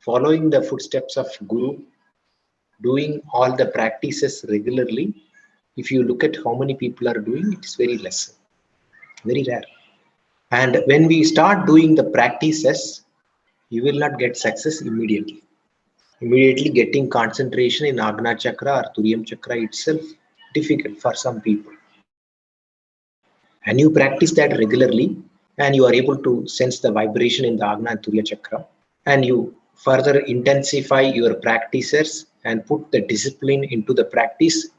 following the footsteps of Guru, doing all the practices regularly. If you look at how many people are doing, it's very less, very rare. And when we start doing the practices, you will not get success immediately. Immediately getting concentration in Agna Chakra or Turiyam Chakra itself difficult for some people. And you practice that regularly, and you are able to sense the vibration in the Agna and Turiya Chakra, and you further intensify your practices and put the discipline into the practice,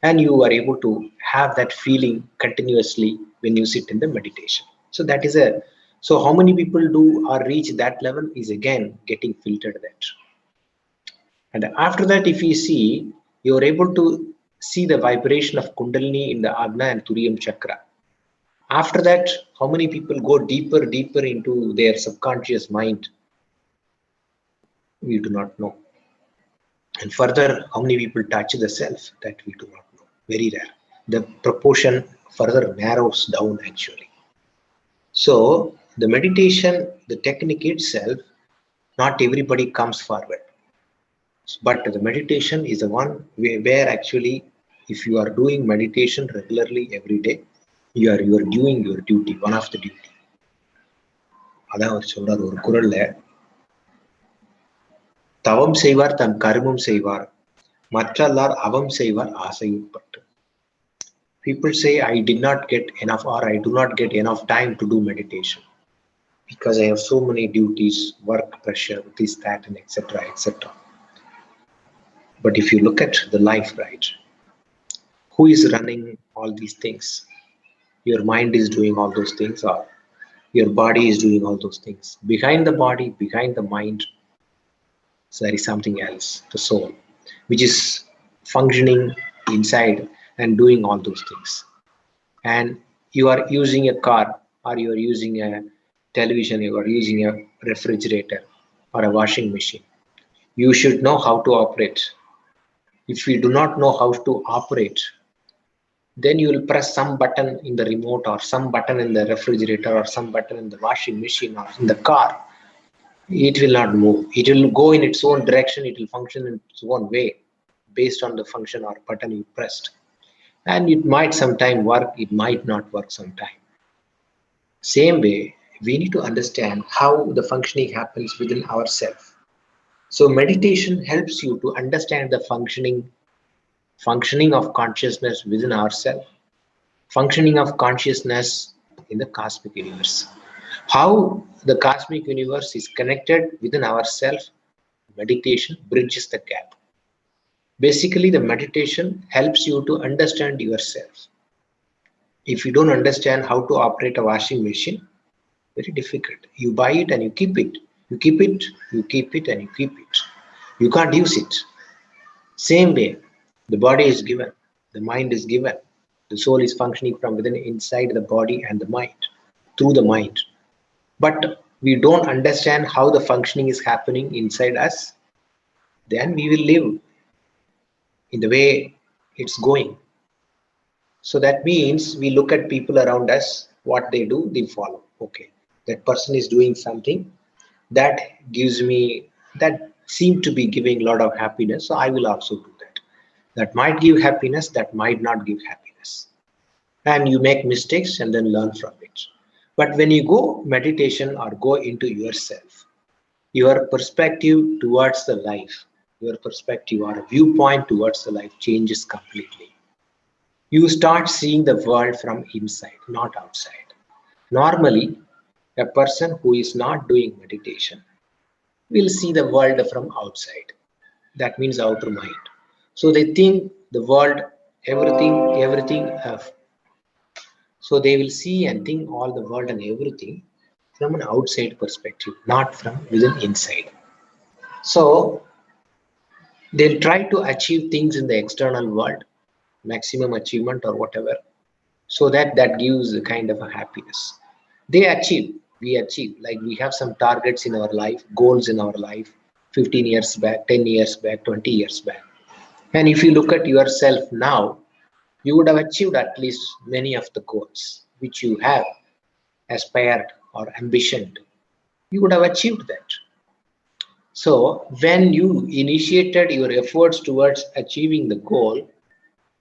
and you are able to have that feeling continuously when you sit in the meditation. So that is so how many people do or reach that level is again getting filtered there. And after that, if you see, you are able to see the vibration of Kundalini in the Agna and Turiyam Chakra. After that, how many people go deeper into their subconscious mind? We do not know. And further, how many people touch the self? That we do not know. Very rare. The proportion further narrows down actually. So the meditation, the technique itself, not everybody comes forward. But the meditation is the one where actually, if you are doing meditation regularly every day, you are doing your duty, one of the duty. அதான் அவர் சொல்றார் ஒரு குறள்ல, தவம் செய்வார் தம் கர்மம் செய்வார், மற்றல்லார் அவம் செய்வார் ஆசையுட்பட்டு. People say, I did not get enough, or I do not get enough time to do meditation because I have so many duties, work pressure, this, that, and etc., etc. But if you look at the life, right, who is running all these things? Your mind is doing all those things, or your body is doing all those things. Behind the body, behind the mind, so there is something else, the soul, which is functioning inside and doing all those things. And you are using a car, or you are using a television, you are using a refrigerator or a washing machine. You should know how to operate. If you do not know how to operate, then you will press some button in the remote, or some button in the refrigerator, or some button in the washing machine, or in the car. It will not move. It will go in its own direction. It will function in its own way based on the function or button you pressed. And it might sometime work, it might not work sometime. Same way, we need to understand how the functioning happens within ourselves. So meditation helps you to understand the functioning of consciousness within ourselves, functioning of consciousness in the cosmic universe. How the cosmic universe is connected within ourselves, meditation bridges the gap. Basically, the meditation helps you to understand yourself. If you don't understand how to operate a washing machine, very difficult. You buy it and you keep it. You keep it, you keep it, and you keep it. You can't use it. Same way, the body is given, the mind is given, the soul is functioning from within, inside the body and the mind, through the mind. But we don't understand how the functioning is happening inside us, then we will live in the way it's going. So that means we look at people around us, what they do, they follow. Okay, that person is doing something that gives me, that seem to be giving a lot of happiness, so I will also do that. That might give happiness, that might not give happiness. And you make mistakes and then learn from it. But when you go meditation or go into yourself, your perspective towards the life, your perspective or viewpoint towards the life changes completely. You start seeing the world from inside, not outside. Normally, a person who is not doing meditation will see the world from outside. That means outer mind. So they think the world, everything. So they will see and think all the world and everything from an outside perspective, not from within inside. So they'll try to achieve things in the external world, maximum achievement or whatever, so that gives a kind of a happiness. They achieve, we achieve, like we have some targets in our life, goals in our life, 15 years back, 10 years back, 20 years back. And if you look at yourself now, you would have achieved at least many of the goals which you have aspired or ambitioned. You would have achieved that. So when you initiated your efforts towards achieving the goal,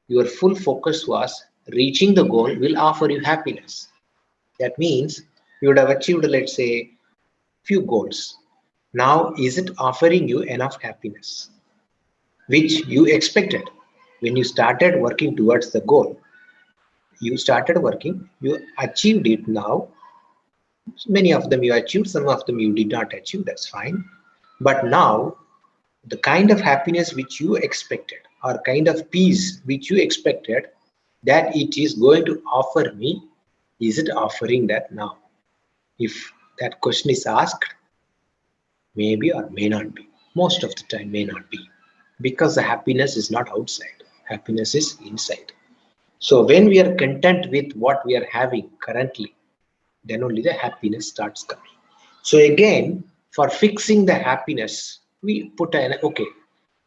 your full focus was reaching the goal will offer you happiness. That means you would have achieved, let's say, few goals. Now, is it offering you enough happiness, which you expected when you started working towards the goal? You started working, you achieved it now. Many of them you achieved, some of them you did not achieve, that's fine. But now, the kind of happiness which you expected, or kind of peace which you expected, that it is going to offer me, is it offering that now? If that question is asked, maybe or may not be. Most of the time may not be. Because the happiness is not outside. Happiness is inside. So when we are content with what we are having currently, then only the happiness starts coming. So again, for fixing the happiness, we put an okay,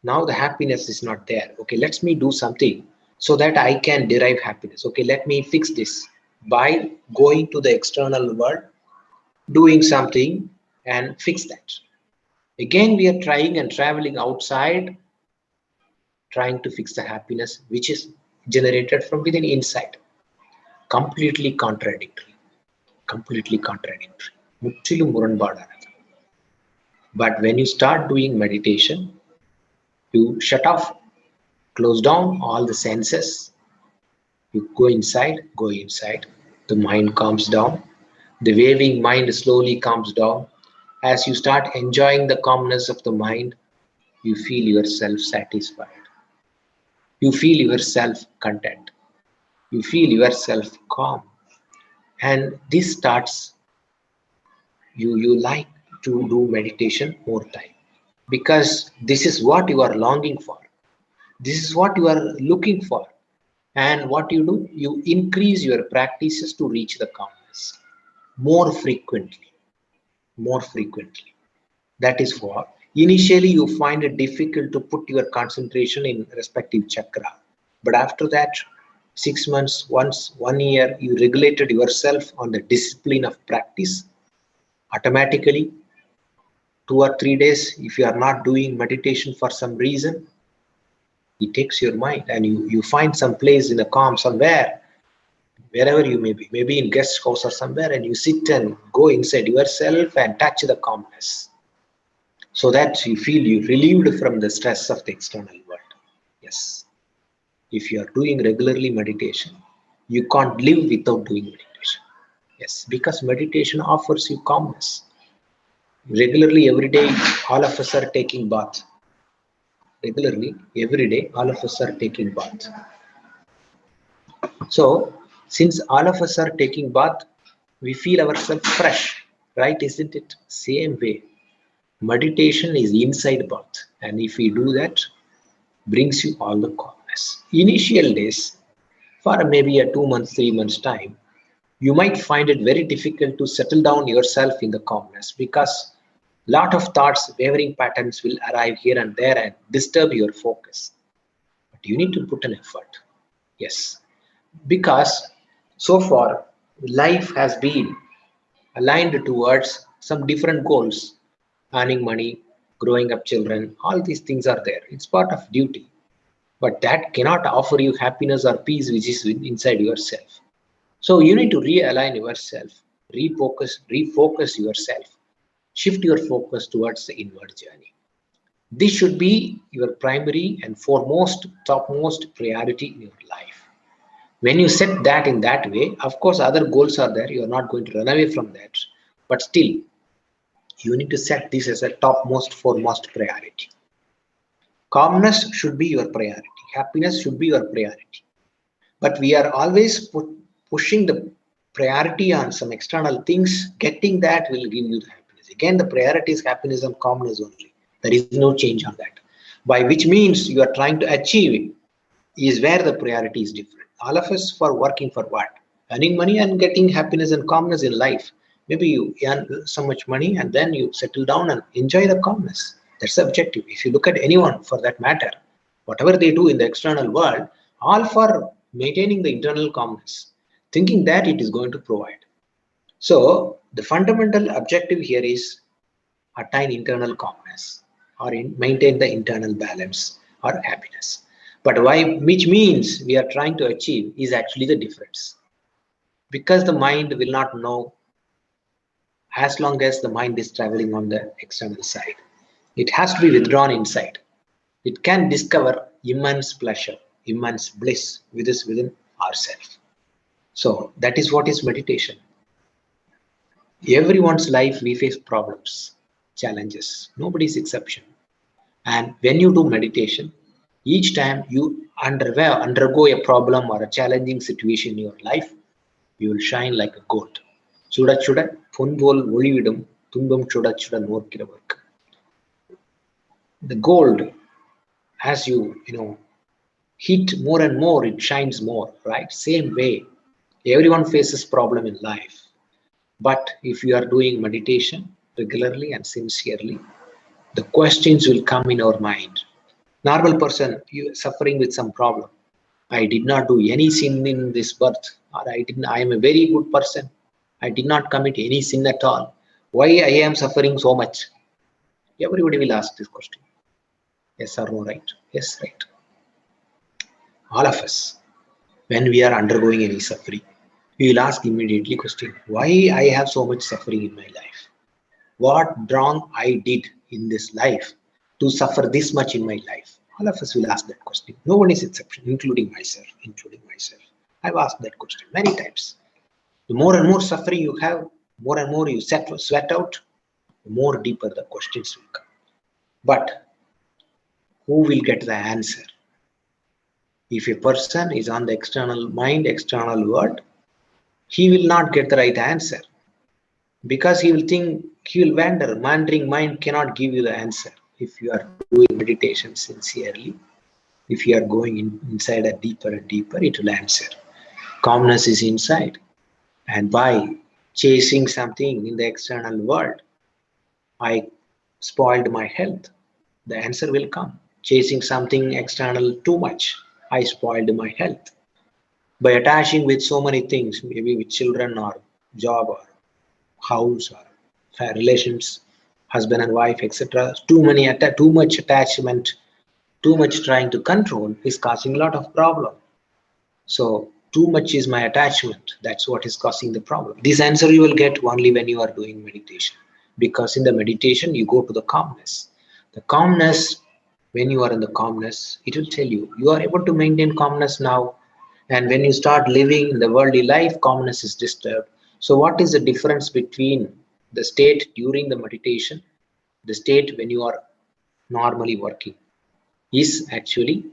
now the happiness is not there. Okay, let me do something so that I can derive happiness. Okay, let me fix this by going to the external world, doing something and fix that. Again, we are trying and traveling outside, trying to fix the happiness which is generated from within inside. Completely contradictory. Completely contradictory. முற்றிலும் முரண்பாடானது. But when you start doing meditation, you shut off, close down all the senses, you go inside, the mind calms down, the waving mind slowly calms down. As you start enjoying the calmness of the mind, you feel yourself satisfied. You feel yourself content. You feel yourself calm. And this starts, you like to do meditation more time. Because this is what you are longing for. This is what you are looking for. And what you do, you increase your practices to reach the calmness more frequently. More frequently. That is what initially you find it difficult to put your concentration in respective chakra. But after that, 6 months, once, 1 year, you regulated yourself on the discipline of practice. Automatically, 2 or 3 days, if you are not doing meditation for some reason, it takes your mind and you find some place in a calm somewhere, wherever you may be, maybe in guest house or somewhere, and you sit and go inside yourself and touch the calmness, so that you feel you relieved from the stress of the external world. Yes, if you are doing regularly meditation, you can't live without doing meditation. Yes, because meditation offers you calmness. Regularly, every day, all of us are taking bath. Regularly, every day, all of us are taking bath. So, since all of us are taking bath, we feel ourselves fresh, right? Isn't it? Same way. Meditation is inside bath, and if we do that, brings you all the calmness. Initial days, for maybe a 2 months, 3 months time, you might find it very difficult to settle down yourself in the calmness because lot of thoughts, wavering patterns will arrive here and there and disturb your focus. But you need to put an effort. Yes, because so far life has been aligned towards some different goals, earning money, growing up children, all these things are there. It's part of duty. But that cannot offer you happiness or peace which is inside yourself. So you need to realign yourself, refocus yourself, shift your focus towards the inward journey. This should be your primary and foremost, topmost priority in your life. When you set that in that way, of course, other goals are there. You are not going to run away from that. But still, you need to set this as a topmost, foremost priority. Calmness should be your priority. Happiness should be your priority. But we are always pushing the priority on some external things. Getting that will give you the happiness. Again, the priority is happiness and calmness only. There is no change on that. By which means you are trying to achieve is where the priority is different. All of us for working for what? Earning money and getting happiness and calmness in life. Maybe you earn so much money and then you settle down and enjoy the calmness. That's the objective. If you look at anyone for that matter, whatever they do in the external world, all for maintaining the internal calmness, thinking that it is going to provide. So the fundamental objective here is attain internal calmness or maintain the internal balance or happiness. But why, which means we are trying to achieve, is actually the difference. Because the mind will not know as long as the mind is traveling on the external side. It has to be withdrawn inside. It can discover immense pleasure, immense bliss within ourselves. So that is what is meditation. Everyone's life we face problems, challenges. Nobody's exception. And when you do meditation, each time you undergo a problem or a challenging situation in your life, you will shine like a gold. சுட சுட பொன்போல் ஒளிவிடும் துன்பம் சுட சுட நோக்கிறவர்க்கு. The gold, as you heat more and more, it shines more, right? Same way, everyone faces problem in life. But if you are doing meditation regularly and sincerely, the questions will come in our mind. Normal person, you suffering with some problem. I did not do any sin in this birth, or I am a very good person. I did not commit any sin at all. Why I am suffering so much? Everybody will ask this question. Yes or no, right? Yes, right. All of us, when we are undergoing any suffering, we will ask immediately question, why I have so much suffering in my life? What wrong I did in this life to suffer this much in my life? All of us will ask that question. No one is exception, including myself. I've asked that question many times. The more and more suffering you have, more and more you sweat out, the more deeper the questions will come. But who will get the answer? If a person is on the external mind, external world, he will not get the right answer. Because he will think, he will wander. Wandering mind cannot give you the answer. If you are doing meditation sincerely, if you are going inside a deeper and deeper, it will answer. Calmness is inside. And by chasing something in the external world, I spoiled my health. The answer will come. Chasing something external too much, I spoiled my health. By attaching with so many things, maybe with children or job or house or relations, husband and wife, etc. Too much attachment, too much trying to control is causing a lot of problem. So too much is my attachment. That's what is causing the problem. This answer you will get only when you are doing meditation, because in the meditation you go to the calmness. The calmness, when you are in the calmness, it will tell you you are able to maintain calmness now. And when you start living in the worldly life, calmness is disturbed. So what is the difference between the state during the meditation, the state when you are normally working, is actually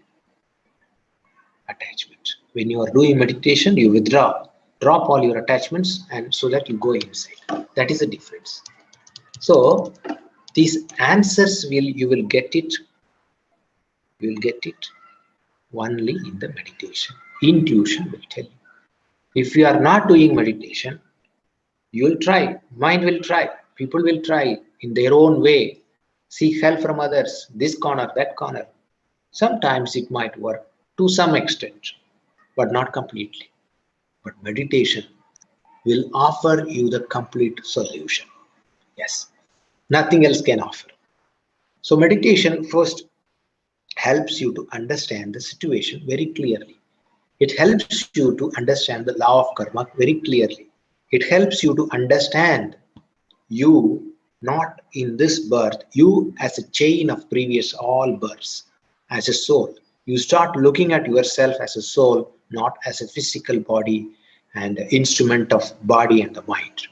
attachment. When you are doing meditation, you withdraw, drop all your attachments, and so that you go inside. That is the difference. So these answers you will get it only in the meditation. Intuition will tell you. If you are not doing meditation, you will try, mind will try, people will try in their own way, seek help from others, this corner, that corner. Sometimes it might work to some extent, but not completely. But meditation will offer you the complete solution. Yes, nothing else can offer. So meditation first helps you to understand the situation very clearly. It helps you to understand the law of karma very clearly. It helps you to understand you not in this birth, you as a chain of previous all births, as a soul. You start looking at yourself as a soul, not as a physical body and instrument of body and the mind.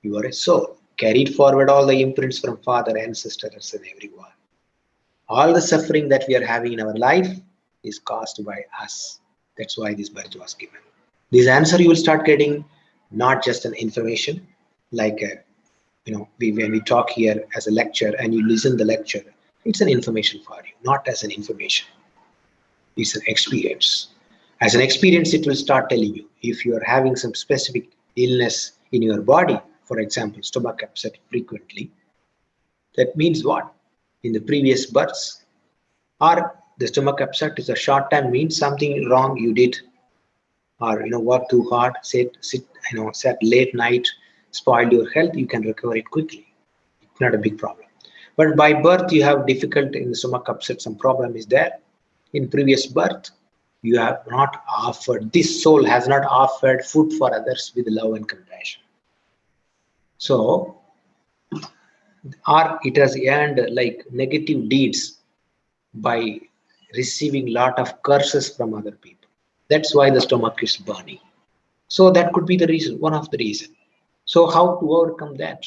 You are a soul, carried forward all the imprints from father, ancestors, and everyone. All the suffering that we are having in our life is caused by us. That's why this birth was given. This answer you will start getting, not just an information like when we talk here as a lecture and you listen the lecture, it's an information for you, not as an information. It's an experience. As an experience, it will start telling you if you are having some specific illness in your body, for example, stomach upset frequently. That means what? In the previous births, or the stomach upset is a short time, means something wrong you did, or work too hard, sat late night, spoiled your health. You can recover it quickly. It's not a big problem. But by birth, you have difficult in the stomach upset, some problem is there. In previous birth, you have not offered, this soul has not offered food for others with love and compassion. So, or it has earned like negative deeds by receiving lot of curses from other people. That's why the stomach is burning. So that could be the reason, one of the reason. So how to overcome that?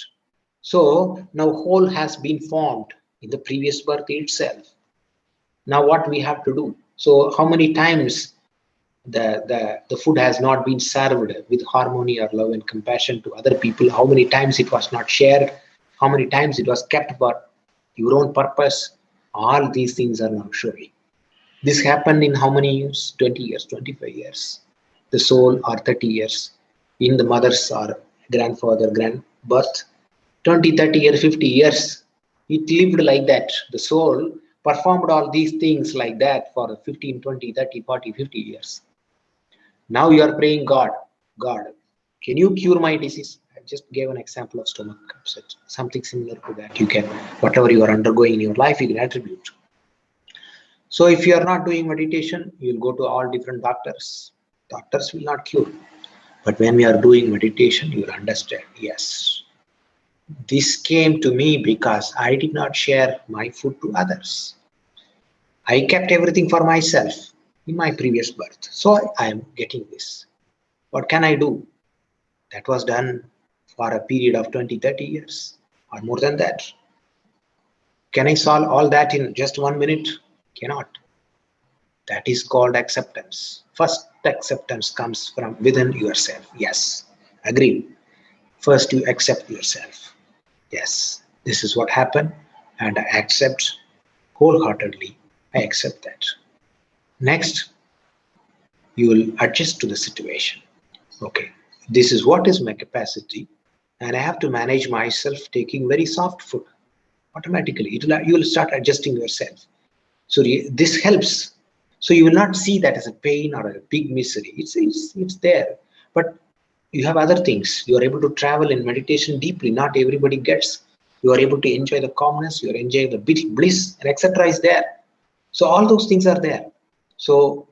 So now hole has been formed in the previous birth itself. Now what we have to do? So how many times the food has not been served with harmony or love and compassion to other people? How many times it was not shared? How many times it was kept for your own purpose? All these things are now showing. This happened in how many years? 20 years, 25 years. The soul or 30 years in the mother's or grandfather, birth. 20, 30 years, 50 years. It lived like that. The soul performed all these things like that for 15, 20, 30, 40, 50 years. Now you are praying, God, can you cure my disease? I just gave an example of stomach upset. Something similar to that. You can, whatever you are undergoing in your life, you can attribute. So if you are not doing meditation, you will go to all different doctors. Doctors will not cure. But when we are doing meditation, you will understand, yes, this came to me because I did not share my food to others. I kept everything for myself in my previous birth. So I am getting this. What can I do? That was done for a period of 20, 30 years or more than that. Can I solve all that in just 1 minute? Cannot. That is called acceptance. First acceptance comes from within yourself. Yes, agree. First you accept yourself. Yes, this is what happened and I accept wholeheartedly. I accept that. Next, you will adjust to the situation. Okay, this is what is my capacity and I have to manage myself taking very soft food. Automatically, you will start adjusting yourself. So this helps. So you will not see that as a pain or a big misery. It's there. But you have other things. You are able to travel in meditation deeply. Not everybody gets. You are able to enjoy the calmness. You are enjoying the bliss, and etc. is there. So all those things are there. So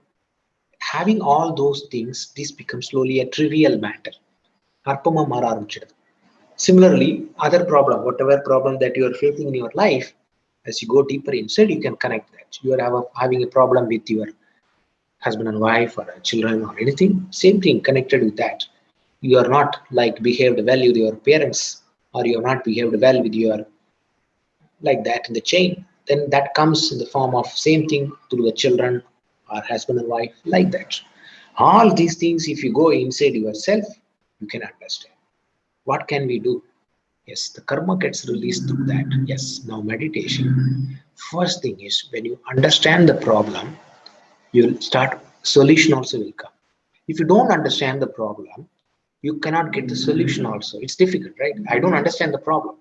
having all those things, this becomes slowly a trivial matter. Arpama mara arambichidum. Similarly, other problem, whatever problem that you are facing in your life, as you go deeper inside, you can connect that. You are having a problem with your husband and wife or children or anything, same thing connected with that. You are not like behaved well with your parents or you are not behaved well with your, like that in the chain, then that comes in the form of same thing to the children or husband and wife, like that. All these things, if you go inside yourself, you can understand. What can we do? Yes, the karma gets released through that. Yes, now meditation. First thing is when you understand the problem, you'll start, solution also will come. If you don't understand the problem, you cannot get the solution also. It's difficult, right? I don't understand the problem.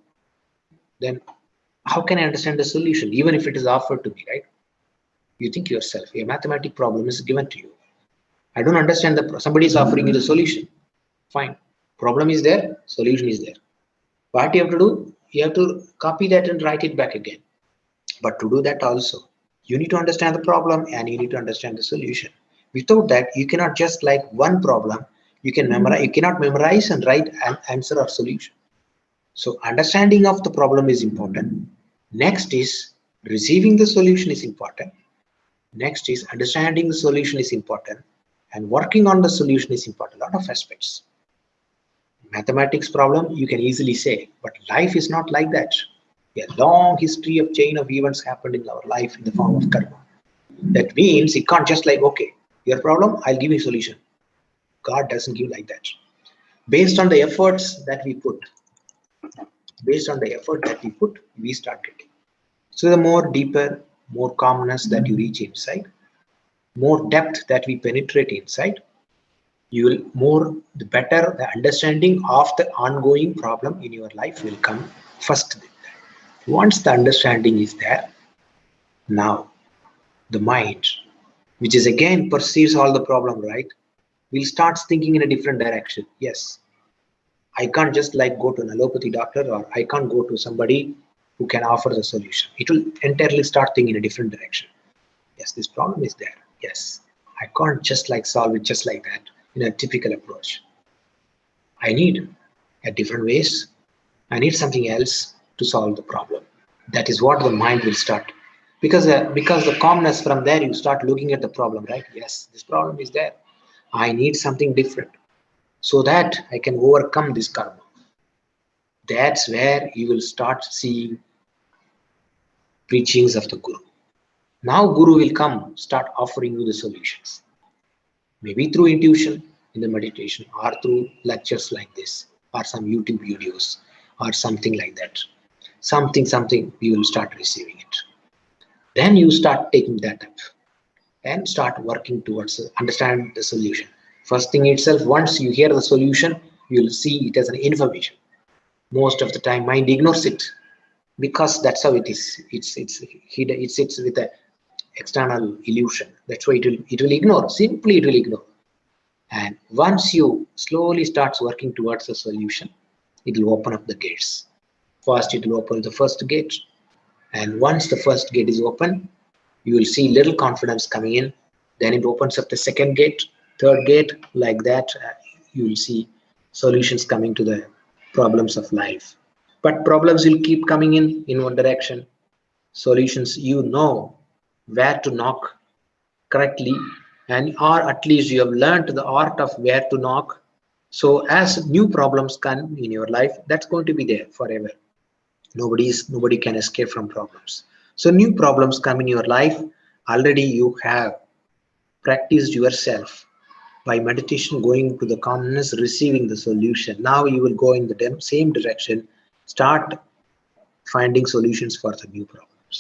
Then how can I understand the solution, even if it is offered to me, right? You think yourself, a mathematic problem is given to you. I don't understand somebody is offering you the solution. Fine. Problem is there, solution is there. What you have to do? You have to copy that and write it back again. But to do that also, you need to understand the problem and you need to understand the solution. Without that, you cannot just like one problem, you cannot memorize and write an answer or solution. So understanding of the problem is important. Next is receiving the solution is important. Next is understanding the solution is important. And working on the solution is important. A lot of aspects. Mathematics problem, you can easily say, but life is not like that. A long history of chain of events happened in our life in the form of karma. That means it can't just like, okay, your problem, I'll give you a solution. God doesn't give like that. Based on the efforts that we put, we start getting. So the more deeper, more calmness that you reach inside, more depth that we penetrate inside, you will the better the understanding of the ongoing problem in your life will come first. Once the understanding is there, now the mind, which is again perceives all the problem, right, will start thinking in a different direction. Yes, I can't just like go to an allopathy doctor, or I can't go to somebody who can offer the solution. It will entirely start thinking in a different direction. Yes, this problem is there. Yes, I can't just like solve it just like that in a typical approach. I need a different ways. I need something else to solve the problem. That is what the mind will start. Because the calmness from there, you start looking at the problem, right? Yes, this problem is there. I need something different so that I can overcome this karma. That's where you will start seeing preachings of the Guru. Now Guru will come, start offering you the solutions. Maybe through intuition in the meditation, or through lectures like this, or some YouTube videos, or something like that. Something, you will start receiving it. Then you start taking that up and start working towards understand the solution. First thing itself, once you hear the solution, you will see it as an information. Most of the time, mind ignores it because that's how it is. It sits with a external illusion. That's why it will ignore. Simply, it will ignore. And once you slowly starts working towards a solution, it will open up the gates. First, it will open the first gate, and once the first gate is open, you will see little confidence coming in. Then it opens up the second gate, third gate, like that. You will see solutions coming to the problems of life. But problems will keep coming in one direction. Solutions, you know where to knock correctly, and or at least you have learned the art of where to knock. So as new problems come in your life, that's going to be there forever. Nobody can escape from problems. So new problems come in your life. Already you have practiced yourself by meditation, going to the calmness, receiving the solution. Now you will go in the same direction, start finding solutions for the new problems.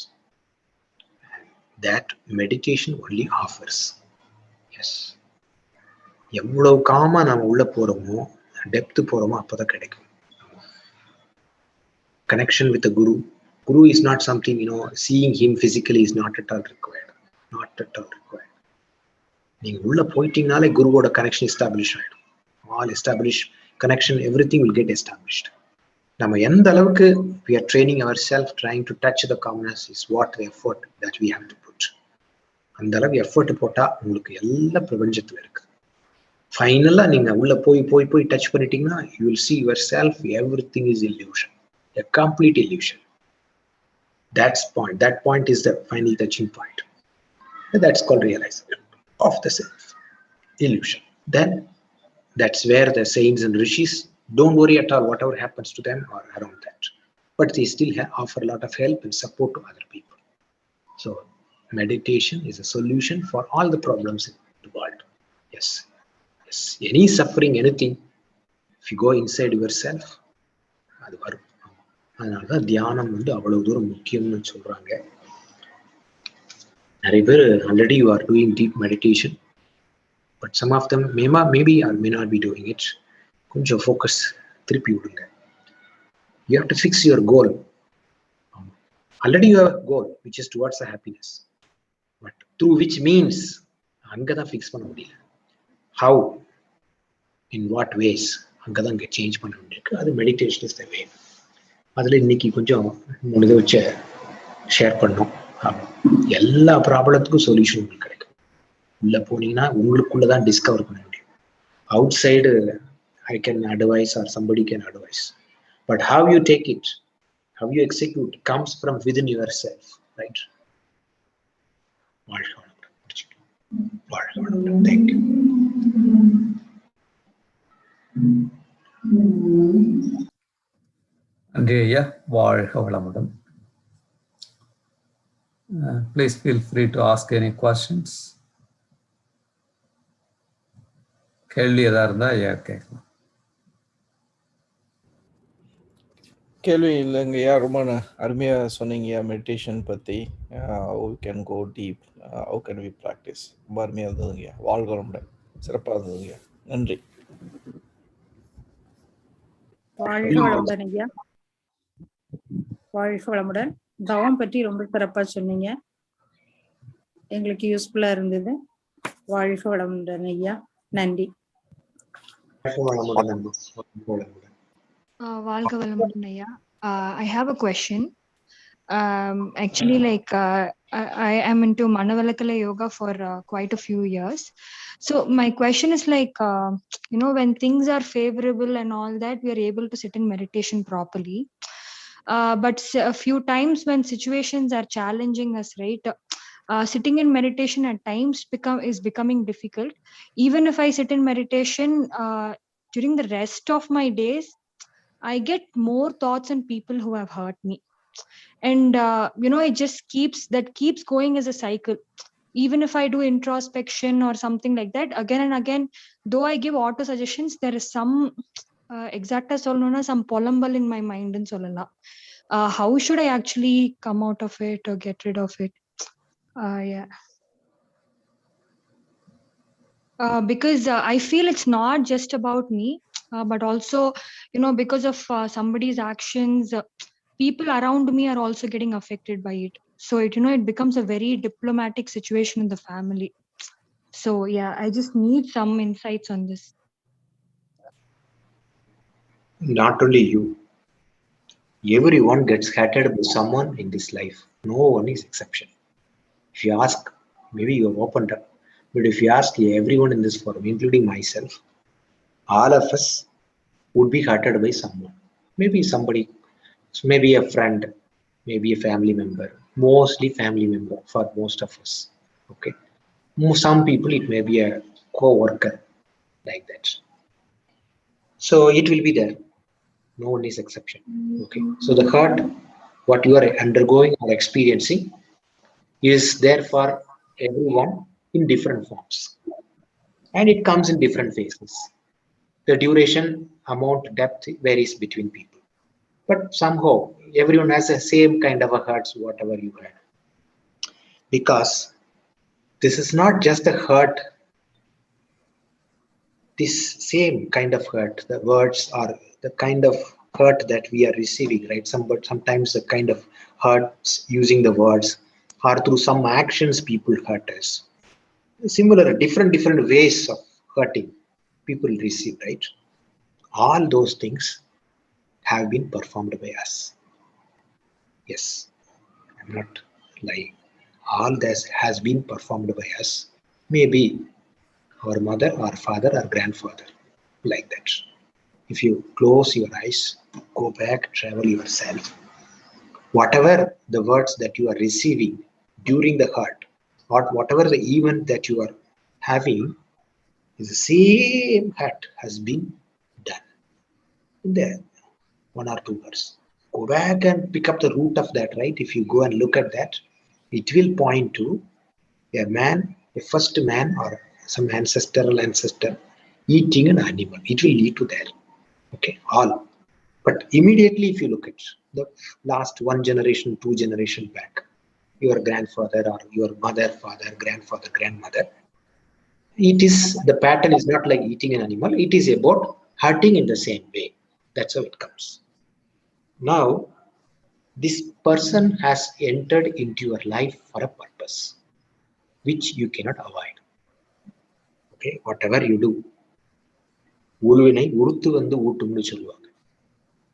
That meditation only offers. Yes. எவ்வளவு gamma நம்ம உள்ள போறோமோ, depth போறோமோ, அப்பதான் கிடைக்கும். Connection with the Guru. Guru is not something, seeing him physically is not at all required. Not at all required. நீங்க உள்ள போயிட்டீங்கனாலே குருவோட கனெக்ஷன் எஸ்டாப்ளிஷ் ஆயிடும். All establish connection, everything will get established. நம்ம எந்த அளவுக்கு we are training ourselves, trying to touch the calmness is what the effort that we have to put. அந்த அளவு effort போட்டா உங்களுக்கு எல்லா பிரபஞ்சத்துல இருக்கு. ஃபைனலா நீங்க உள்ள போய் டச் பண்ணிட்டீங்கன்னா you will see yourself, everything is illusion, a complete illusion. That point is the final touching point. That's called realization of the self, illusion. Then that's where the saints and rishis don't worry at all whatever happens to them or around that, but they still offer a lot of help and support to other people. So meditation is a solution for all the problems in the world. Yes, any suffering, anything, if you go inside yourself, அது வரும். அதனாலதான் தியானம் அவ்வளவு தூரம் முக்கியம்னு சொல்றாங்க. நிறைய பேர் already you are doing deep meditation, but some of them maybe or may not be doing it. கொஞ்சம் focus திருப்பி விடுங்க. You have to fix your goal. Already you have a goal which is towards the happiness, but through which means அங்கதான் fix பண்ண முடியல. How, in what ways, அங்கதான் இங்க change பண்ண வேண்டியிருக்கு. அது மெடிடேஷன் இஸ் த வே. அதுல இன்னைக்கு கொஞ்சம் 3 இதை வச்சு ஷேர் பண்ணோம். எல்லா ப்ராப்ளத்துக்கும் சொல்யூஷன் உங்களுக்கு கிடைக்கும். உள்ள போனீங்கன்னா உங்களுக்குள்ளதான் டிஸ்கவர் பண்ண முடியும். Out side I can advise or somebody can advise, but how you take it, how you execute comes from within yourself, right? Thank you. நன்றி ஐயா. வாழ்க வளமுடன். Please feel free to ask any questions. கேள்வி ஏதா இருந்தா ஐயா கேட்கலாம். கேள்வி இல்லைங்கய்யா, ரொம்ப அருமையாக சொன்னீங்கய்யா மெடிடேஷன் பற்றி. how can go deep, how can we practice, ரொம்ப அருமையாக இருந்ததுங்கய்யா. வாழ்க வளமுடன், சிறப்பாக இருந்ததுங்கய்யா. நன்றி. வாழ்க வளமுடன் ஐயா. வாழ்க வளமுடன். தவம் பற்றி ரொம்ப சிறப்பாக சொன்னீங்க, எங்களுக்கு யூஸ்ஃபுல்லா இருந்தது. வாழ்க வளமுடன் ஐயா. நன்றி. வாழ்க வளமுடன் ஐயா. I have a question. Actually, like I am into Manavalakala yoga for quite a few years. So my question is like, when things are favorable and all that, we are able to sit in meditation properly. But a few times when situations are challenging us, right? Sitting in meditation at times is becoming difficult. Even if I sit in meditation during the rest of my days, I get more thoughts on people who have hurt me, and it just keeps going as a cycle. Even if I do introspection or something like that, again and again, though I give auto suggestions, there is some exacta solnona some polambal in my mind and solala. How should I actually come out of it or get rid of it? Yeah. Because I feel it's not just about me, but also, because of somebody's actions, people around me are also getting affected by it. So it becomes a very diplomatic situation in the family. So yeah, I just need some insights on this. Not only you, everyone gets hated by someone in this life. No one is exception. If you ask, maybe you have opened up, but if you ask everyone in this forum, including myself, all of us would be hurted by someone. Maybe somebody, maybe a friend, maybe a family member, mostly family member for most of us. Okay. Some people it may be a co-worker like that. So it will be there. No one is exception. Okay. So the hurt, what you are undergoing or experiencing, is there for everyone in different forms. And it comes in different phases. The duration, amount, depth varies between people. But somehow everyone has the same kind of a hurts, whatever you had. Because this is not just a hurt, this same kind of hurt, the words are the kind of hurt that we are receiving, right? But sometimes the kind of hurts using the words or through some actions people hurt us. Similar, different ways of hurting people receive, right? All those things have been performed by us. Yes, I'm not lying. All this has been performed by us. Maybe our mother, our father, our grandfather, like that. If you close your eyes, go back, travel yourself. Whatever the words that you are receiving during the hurt, or whatever the event that you are having, is the same hurt has been done in there. One or two words. Go back and pick up the root of that, right? If you go and look at that, it will point to a man, a first man or some ancestral ancestor eating an animal. It will lead to that. Okay, all. But immediately if you look at the last one generation, two generation back, your grandfather or your mother, father, grandfather, grandmother, it is the pattern is not like eating an animal, it is about hurting in the same way. That's how it comes. Now, this person has entered into your life for a purpose, which you cannot avoid. Okay, whatever you do, உழுவினை உறுத்து வந்து ஊட்டும்னு சொல்லுவாங்க.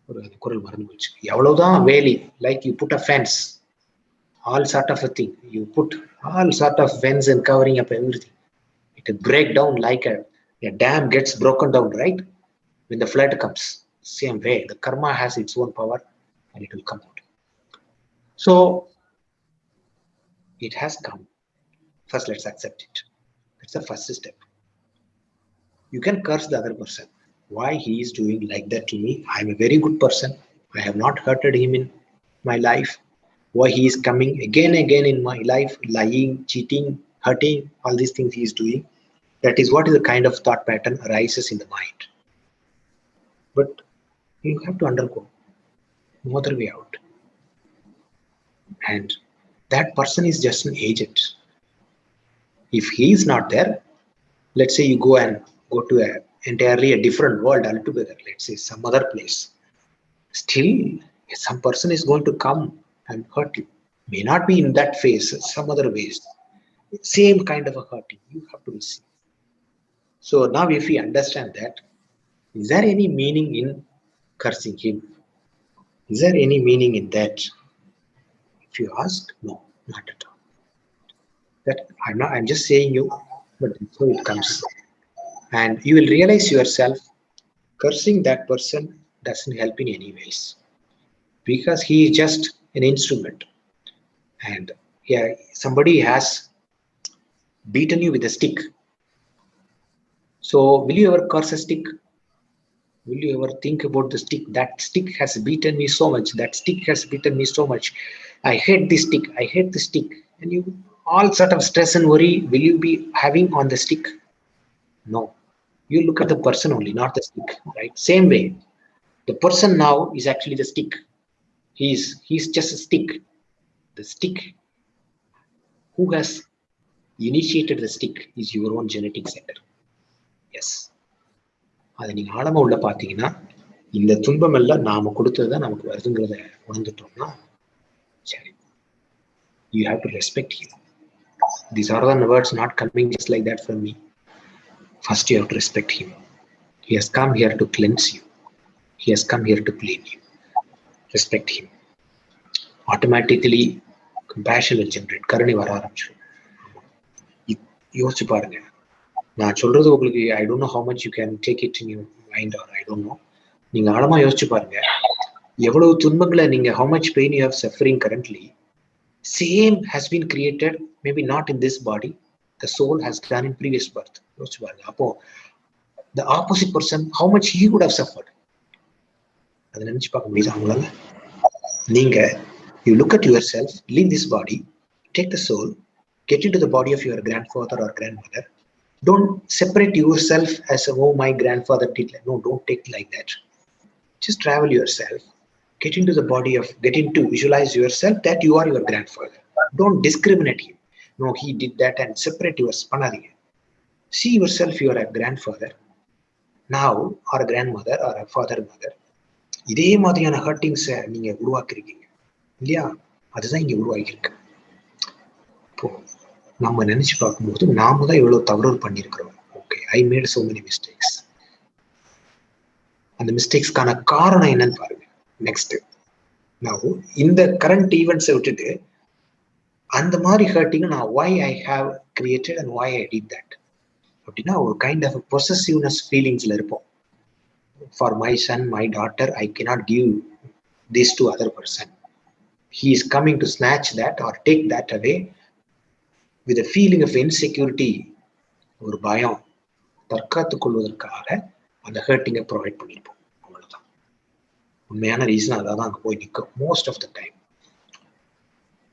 ஒரு குரல் மறந்து போச்சு. எவ்வளவுதான் வேலி, like you put a fence, all sort of a thing. You put all sort of fence and covering up everything. It will break down like a dam gets broken down, right? When the flood comes, same way, the karma has its own power and it will come out. So it has come. First, let's accept it. That's the first step. You can curse the other person. Why he is doing like that to me? I'm a very good person. I have not hurted him in my life. Why he is coming again in my life, lying, cheating, hurting, all these things he is doing. That is what is the kind of thought pattern arises in the mind. But you have to undergo. No other way out. And that person is just an agent. If he is not there, let's say you go to entirely a different world altogether, let's say some other place, still some person is going to come and hurt you. May not be in that phase, some other ways. Same kind of a hurting you have to receive. So now if we understand that, is there any meaning in cursing him? Is there any meaning in that? If you ask, no, not at all. That I'm just saying you, but that's how it comes. And you will realize yourself cursing that person doesn't help in any ways, because he is just an instrument. And yeah, somebody has beaten you with a stick. So will you ever curse a stick? Will you ever think about the stick? That stick has beaten me so much. That stick has beaten me so much. I hate this stick. I hate the stick. And you, all sort of stress and worry will you be having on the stick? No. You look at the person only, not the stick, right? Same way. The person now is actually the stick. He's just a stick. The stick, who has initiated the stick, is your own genetic center. Yes. அதை நீங்க ஆழமா உள்ள பாத்தீங்கன்னா, இந்த துன்பம் எல்லாம் நாம கொடுத்ததுதான் நமக்கு வருதுங்கிறத உணர்ந்துட்டோம்னா சரி. You have to respect him. These are the words not coming just like that from me. First you have to respect him. He has come here to cleanse you. He has come here to clean you. Respect him. Automatically compassion will generate. கருணை வர ஆரம்பிச்சிடும். யோசிச்சு பாருங்க. நான் சொல்றது உங்களுக்கு I don't know how much you can take it in your mind, or I don't know. நீங்க ஆழமா யோசிச்சு பாருங்க. எவ்வளவு துன்பங்களை நீங்க, how much pain you have suffering currently, same has been created, maybe not in this body, the soul has done in previous birth. யோசிச்சு பாருங்க. அப்போ the opposite person, how much he would have suffered. அதை நினைச்சு பார்க்க முடியுது அவங்களால? நீங்க, you look at yourself, leave this body, take the soul, get into the body of your grandfather or grandmother. Don't separate yourself as oh my grandfather did. No, don't take it like that. Just travel yourself, get into the body of, visualize yourself that you are your grandfather. Don't discriminate him. No, he did that, and separate your spanadinga. See yourself, you are a grandfather now, or a grandmother, or a father, mother. இதே மாதிரியான ஹர்ட்டிங்ஸை நீங்க உருவாக்கிருக்கீங்க இல்லையா? அதுதான் இங்க உருவாக்கியிருக்கு. இப்போ நம்ம நினைச்சு பார்க்கும்போது நாம தான் எவ்வளவு தவறு பண்ணியிருக்கிறோம். Okay, I made so many mistakes. அந்த மிஸ்டேக்ஸ்க்கான காரணம் என்னன்னு பாருங்க. நெக்ஸ்ட், நான் இந்த கரண்ட் ஈவெண்ட்ஸை விட்டுட்டு அந்த மாதிரி ஹர்ட்டிங் நான் why I have created and why I did that அப்படின்னா ஒரு கைண்ட் ஆஃப் பொசசிவ்னஸ் ஃபீலிங்ஸ்ல இருப்போம். For my son, my daughter, I cannot give this to other person. He is coming to snatch that or take that away with a feeling of insecurity. ஒரு பயம், தற்காத்துக் கொள்வதற்காக அந்த ஹர்ட்டிங்கை provide பண்ணியிருப்போம். அவ்வளவுதான் உண்மையான reason. அதான் அங்கே போய் நிற்கும் மோஸ்ட் ஆஃப் த டைம்.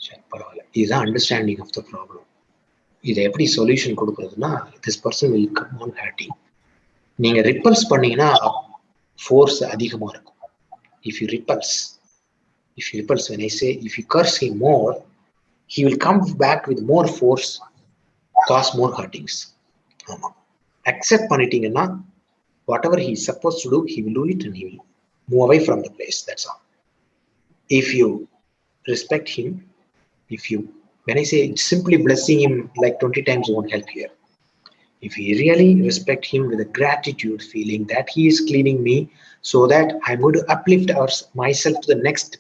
சரி, பரவாயில்ல. இதுதான் அண்டர்ஸ்டாண்டிங் ஆஃப் த ப்ராப்ளம். இதை எப்படி சொல்யூஷன் கொடுக்குறதுன்னா, this person will come on hurting. நீங்க ரிப்பல்ஸ் பண்ணீங்கன்னா ஃபோர்ஸ் அதிகமா இருக்கும். If you repulse, when I say if you curse him more, he will come back with more force, cause more hurtings. ஆமா, accept பண்ணிட்டீங்கன்னா whatever he is supposed to do, he will do it, and he will move away from the place. That's all. If you respect him, when I say simply blessing him like 20 times won't help here. If we really respect him with a gratitude feeling that he is cleaning me, so that I'm going to uplift myself to the next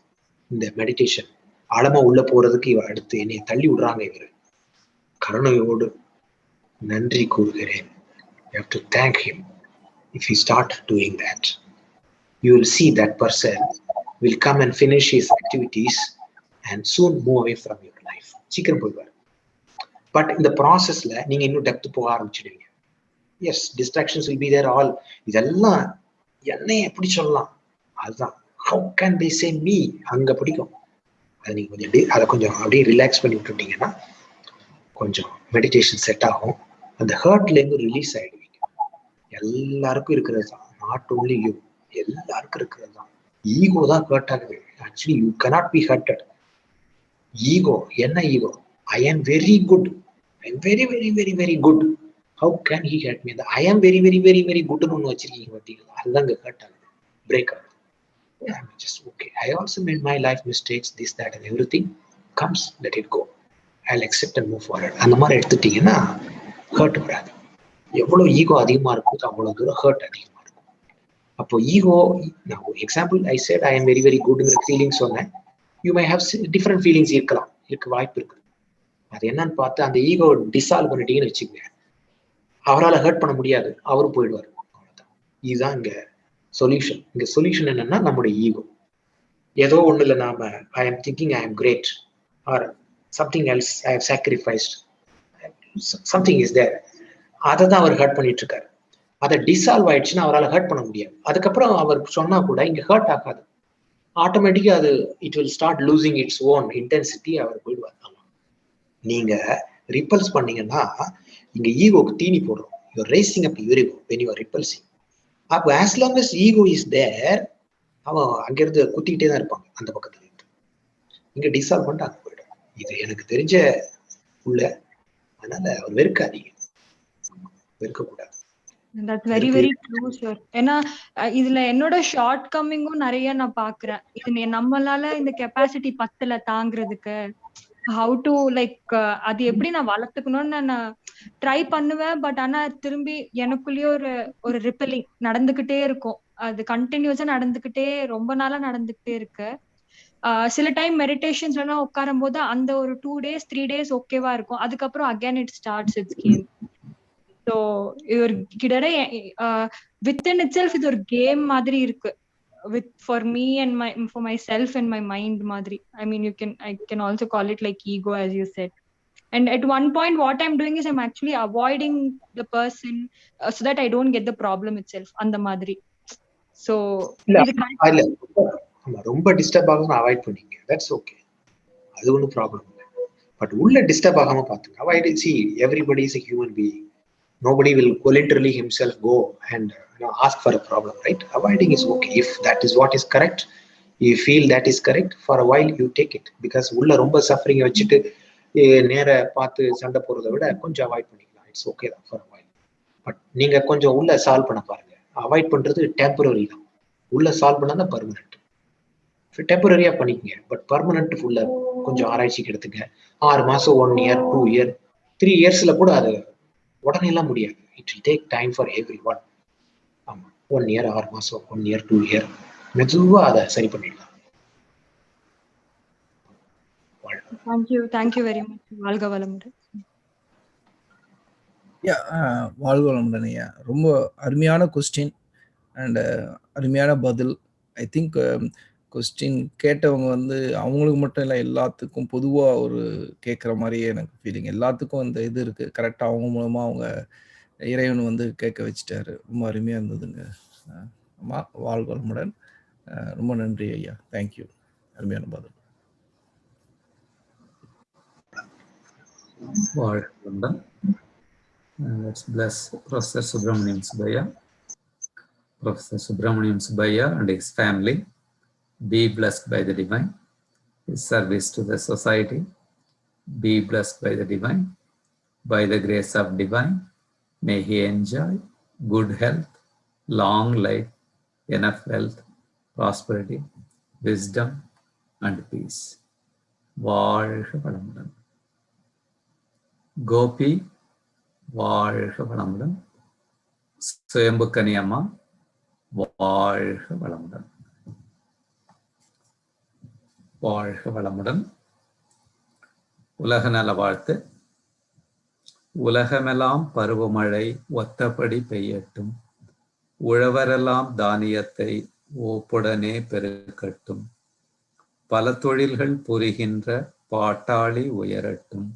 in the meditation. ஆழமா உள்ள போறதுக்கு இவ அடுத்து என்னை தள்ளி விடுறாங்க. இவரு கருணையோடு நன்றி கூறுகிறேன். You have to thank him. If you start doing that, you will see that person will come and finish his activities and soon move away from your life. சீக்கிரம் போய்வார். பட் இந்த ப்ராசஸ்ல நீங்க இன்னும் டெப்த் போக ஆரம்பிச்சிடுவீங்க. Yes, distractions will be there all. இதெல்லாம் என்னை எப்படி சொல்லலாம், அதுதான் how can they say me, அங்க பிடிக்கும். அது நீங்க கொஞ்சம் அதை கொஞ்சம் அப்படியே ரிலாக்ஸ் பண்ணி விட்டுட்டீங்கன்னா கொஞ்சம் மெடிடேஷன் செட் ஆகும். அந்த ஹர்ட்ல இருந்து ரிலீஸ் ஆயிடுவீங்க. எல்லாருக்கும் இருக்கிறது தான், நாட் ஓன்லி யூ, எல்லாருக்கும் இருக்கிறது தான். ஈகோ தான் ஹர்ட் ஆகுது. Actually you cannot be hurted. Ego என்ன ego? I am very good. I am very, very, very, very good. How can he hurt me? I am very, very, very, very good ன்னு வச்சிருக்கீங்க பார்த்தீங்களா? அதுதான் hurt ஆகுது, break ஆகுது. I'm just okay. I also made my life mistakes, this, that, and everything comes. Let it go. I'll accept and move forward. அந்த மாதிரி எடுத்துட்டீங்கன்னா hurt வராது. எவ்வளவு ஈகோ அதிகமா இருக்கும் அவ்வளவு தூரம் ஹர்ட் அதிகமா இருக்கும். அப்போ ஈகோ, நான் example I said I am very very குட்ங்கிற ஃபீலிங் சொன்னேன். You might have different feelings இருக்க வாய்ப்பு இருக்கு. அது என்னன்னு பார்த்து அந்த ஈகோ டிசால்வ் பண்ணிட்டீங்கன்னு வச்சுக்கோங்க, அவரால் ஹர்ட் பண்ண முடியாது, அவரும் போயிடுவார். அவ்வளவுதான். இதுதான் இங்க சொல்யூஷன். இங்க சொல்யூஷன் என்னன்னா நம்முடைய ஈகோ. ஏதோ ஒண்ணு இல்லை, நாம I am thinking I am great or something else I have sacrificed something is there, அதை தான் அவர் ஹர்ட் பண்ணிட்டு இருக்காரு. அதை டிசால்வ் ஆயிடுச்சுன்னா அவரால் ஹர்ட் பண்ண முடியாது. அதுக்கப்புறம் அவர் சொன்னா கூட இங்க ஹர்ட் ஆகாது, ஆட்டோமேட்டிக்கா அது it will start losing its own intensity, அவர் போயிடுவார். ஆமா, நீங்க ரிப்பல்ஸ் பண்ணீங்கன்னா இங்க ஈகோக்கு தீனி போடுறோம். You raising up your ego when you are repulsing. அப்போ as long as ego is there, அவன் அங்கிருந்து குத்திக்கிட்டே தான் இருப்பாங்க அந்த பக்கத்துல இருந்து. இங்க டிசால்வ் பண்ணிட்டு அங்க போயிடும். இது எனக்கு தெரிஞ்ச உள்ள, அதனால அவர் வெறுக்காதீங்க, வெறுக்கக்கூடாது. That's very very true sir. ஏன்னா இதுல என்னோட ஷார்ட் கம்மிங்கும் நிறைய நான் பாக்குறேன். இது நம்மளால இந்த கெப்பாசிட்டி பத்தல தாங்கிறதுக்கு, ஹவு டு லைக் அது எப்படி நான் வளர்த்துக்கணும்னு நான் ட்ரை பண்ணுவேன். பட் ஆனா திரும்பி எனக்குள்ளேயே ஒரு ரிப்பலிங் நடந்துகிட்டே இருக்கும். அது கண்டினியூஸா நடந்துகிட்டே ரொம்ப நாளா நடந்துகிட்டே இருக்கு. சில டைம் மெடிடேஷன்ஸ் எல்லாம் உட்காரும் போது அந்த ஒரு 2 days 3 days ஓகேவா இருக்கும். அதுக்கப்புறம் again it starts it's game. So இது ஒரு கிட்டத்தட்ட வித்தின் இட் செல்ஃப் இது ஒரு கேம் மாதிரி இருக்கு. With for me and for myself and my mind madri. I mean I can also call it like ego as you said. And at one point what I'm doing is I'm actually avoiding the person so that I don't get the problem itself and the madri. So ரொம்ப disturb ஆகாம avoid பண்ணீங்க, that's okay, அது ஒன்றும் problem இல்லை. But உள்ள disturb ஆகாம பாத்துங்க. Avoid. See, everybody is a human being. Nobody will voluntarily himself go and ask for a problem, right? Avoiding is okay. If that is what is correct, you feel that is correct, for a while you take it. Because உள்ள ரொம்ப suffering வச்சுட்டு நேர பார்த்து சண்டை போறதை விட கொஞ்சம் avoid பண்ணிக்கலாம். இட்ஸ் ஓகே தான் ஃபார் அ வைல். பட் நீங்க கொஞ்சம் உள்ள சால்வ் பண்ண பாருங்க. அவாய்ட் பண்றது டெம்பரரி தான், உள்ள சால்வ் பண்ணாதான் பர்மனன்ட். டெம்பரரியா பண்ணிக்கங்க, பட் பர்மனன்ட் உள்ள கொஞ்சம் ஆராய்ச்சிக்கு எடுத்துங்க. 6 மாசம் 1 year 2 year 3 yearsல கூட அது உடனே எல்லாம் முடியாது. It will take time for every one. ஆமா, 1 year 6 மாசம் 1 year 2 year மெதுவா அதை சரி பண்ணிடலாம். Thank you very much. வாழ்க வளமுடன். வாழ்க வளமுடன் ஐயா. ரொம்ப அருமையான கொஸ்டின் அண்ட் அருமையான பதில். ஐ திங்க் கொஸ்டின் கேட்டவங்க அவங்களுக்கு மட்டும் இல்லை, எல்லாத்துக்கும் பொதுவாக ஒரு கேட்குற மாதிரியே எனக்கு ஃபீலிங். எல்லாத்துக்கும் அந்த இது இருக்குது, கரெக்டாக அவங்க மூலமாக அவங்க இறைவன் கேட்க வச்சுட்டாரு. ரொம்ப அருமையாக இருந்ததுங்க. ஆமாம், வாழ்க வளமுடன். ரொம்ப நன்றி ஐயா, தேங்க்யூ. அருமையான பதில். வாழ்க வளமுடன். Let's bless Professor Subramaniam Subbiah. Professor Subramaniam Subbiah and his family be blessed by the divine. His service to the society be blessed by the divine. By the grace of divine, may he enjoy good health, long life, enough wealth, prosperity, wisdom and peace. வாழ்க வளமுடன். கோபி வாழ்க வளமுடன். சுயம்புக்கனி அம்மா வாழ்க வளமுடன். வாழ்க வளமுடன். உலக நல வாழ்த்து. உலகமெல்லாம் பருவமழை ஒத்தபடி பெய்யட்டும், உழவரெல்லாம் தானியத்தை ஓப்புடனே பெருக்கட்டும், பல தொழில்கள் புரிகின்ற பாட்டாளி உயரட்டும்,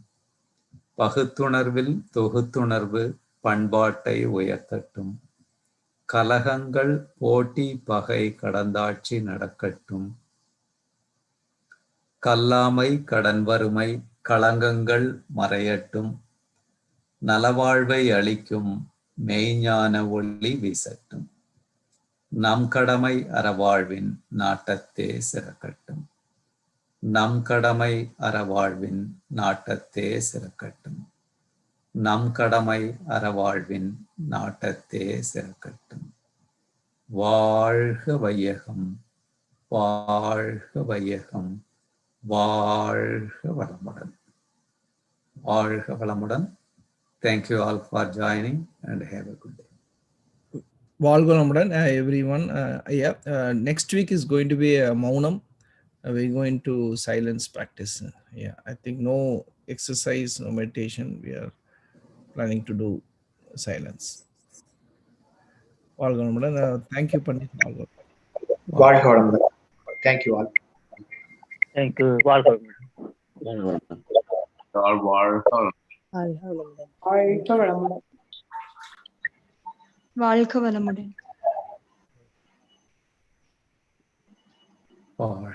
பகுத்துணர்வில் தொகுத்துணர்வு பண்பாட்டை உயர்த்தட்டும், கலகங்கள் போட்டி பகை கடந்தாட்சி நடக்கட்டும், கல்லாமை கடன் வறுமை களங்கங்கள் மறையட்டும், நலவாழ்வை அளிக்கும் மெய்ஞான ஒளி வீசட்டும், நம் கடமை அறவாழ்வின் நாட்டத்தே சிறக்கட்டும், நம் கடமை அறவாழ்வின் நாட்டத்தே சிறக்கட்டும், நம் கடமை அறவாழ்வின் நாட்டத்தே சிறக்கட்டும். வாழ்க வையகம், வாழ்க வையகம், வாழ்க வளமுடன். வாழ்க வளமுடன். Thank you all for joining and have a good day. வாழ்க வளமுடன் everyone. Next week is going to be Maunam. we're going to silence practice. Yeah, I think no exercise, no meditation. We are planning to do silence. Thank you, Pandit. வாழ்க வளமுடன். Thank you all. Thank you. Welcome. வாழ்க வளமுடன். வாழ்க